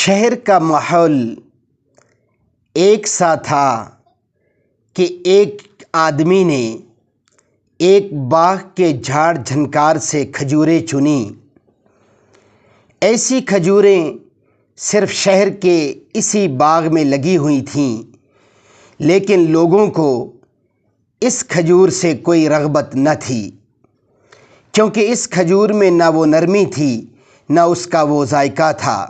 شہر کا ماحول ایک سا تھا کہ ایک آدمی نے ایک باغ کے جھاڑ جھنکار سے کھجوریں چنی۔ ایسی کھجوریں صرف شہر کے اسی باغ میں لگی ہوئی تھیں، لیکن لوگوں کو اس کھجور سے کوئی رغبت نہ تھی، کیونکہ اس کھجور میں نہ وہ نرمی تھی نہ اس کا وہ ذائقہ تھا،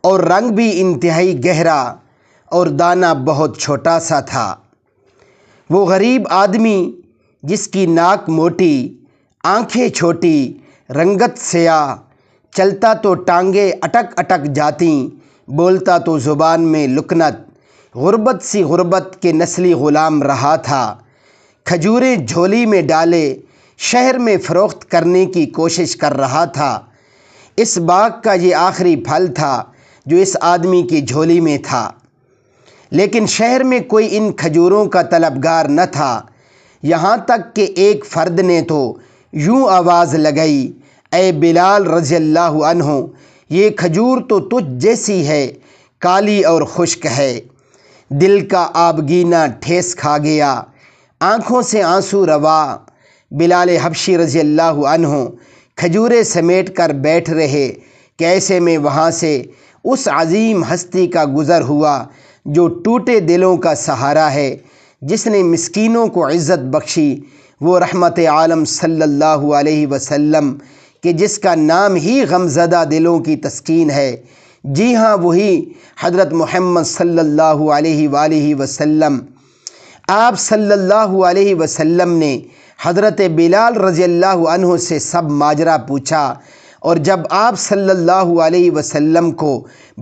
اور رنگ بھی انتہائی گہرا اور دانہ بہت چھوٹا سا تھا۔ وہ غریب آدمی جس کی ناک موٹی، آنکھیں چھوٹی، رنگت سیاہ، چلتا تو ٹانگیں اٹک اٹک جاتیں، بولتا تو زبان میں لکنت، غربت سی غربت کے نسلی غلام رہا تھا، کھجوریں جھولی میں ڈالے شہر میں فروخت کرنے کی کوشش کر رہا تھا۔ اس باغ کا یہ آخری پھل تھا جو اس آدمی کی جھولی میں تھا، لیکن شہر میں کوئی ان کھجوروں کا طلبگار نہ تھا، یہاں تک کہ ایک فرد نے تو یوں آواز لگائی، اے بلال رضی اللہ عنہ، یہ کھجور تو تجھ جیسی ہے، کالی اور خشک ہے۔ دل کا آبگینہ ٹھیس کھا گیا، آنکھوں سے آنسو روا۔ بلال حبشی رضی اللہ عنہ کھجوریں سمیٹ کر بیٹھ رہے کہ ایسے میں وہاں سے اس عظیم ہستی کا گزر ہوا جو ٹوٹے دلوں کا سہارا ہے، جس نے مسکینوں کو عزت بخشی، وہ رحمت عالم صلی اللہ علیہ وسلم کہ جس کا نام ہی غمزدہ دلوں کی تسکین ہے۔ جی ہاں، وہی حضرت محمد صلی اللہ علیہ وآلہ وسلم۔ آپ صلی اللہ علیہ وسلم نے حضرت بلال رضی اللہ عنہ سے سب ماجرا پوچھا، اور جب آپ صلی اللہ علیہ وسلم کو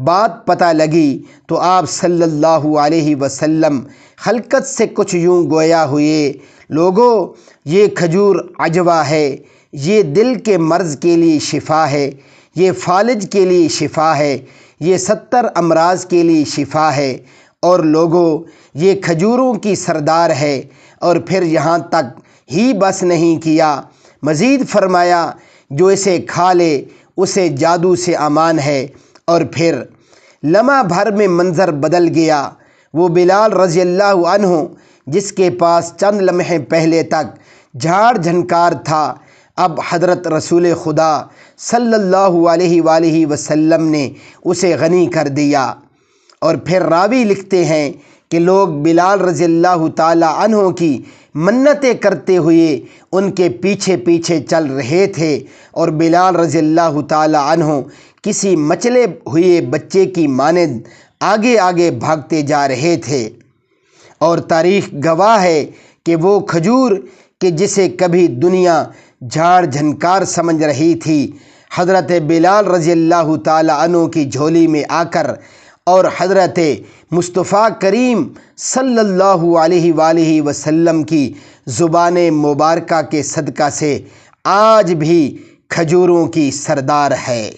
بات پتہ لگی تو آپ صلی اللہ علیہ وسلم خلقت سے کچھ یوں گویا ہوئے، لوگو، یہ کھجور عجوہ ہے، یہ دل کے مرض کے لیے شفا ہے، یہ فالج کے لیے شفا ہے، یہ 70 امراض کے لیے شفا ہے، اور لوگو، یہ کھجوروں کی سردار ہے۔ اور پھر یہاں تک ہی بس نہیں کیا، مزید فرمایا، جو اسے کھا لے اسے جادو سے امان ہے۔ اور پھر لمحہ بھر میں منظر بدل گیا۔ وہ بلال رضی اللہ عنہ جس کے پاس چند لمحے پہلے تک جھاڑ جھنکار تھا، اب حضرت رسول خدا صلی اللہ علیہ وآلہ وسلم نے اسے غنی کر دیا۔ اور پھر راوی لکھتے ہیں کہ لوگ بلال رضی اللہ تعالی عنہ کی منتیں کرتے ہوئے ان کے پیچھے پیچھے چل رہے تھے، اور بلال رضی اللہ تعالی عنہ کسی مچلے ہوئے بچے کی مانند آگے آگے بھاگتے جا رہے تھے۔ اور تاریخ گواہ ہے کہ وہ کھجور کہ جسے کبھی دنیا جھاڑ جھنکار سمجھ رہی تھی، حضرت بلال رضی اللہ تعالی عنہ کی جھولی میں آ کر اور حضرت مصطفیٰ کریم صلی اللہ علیہ وآلہ وسلم کی زبان مبارکہ کے صدقہ سے آج بھی کھجوروں کی سردار ہے۔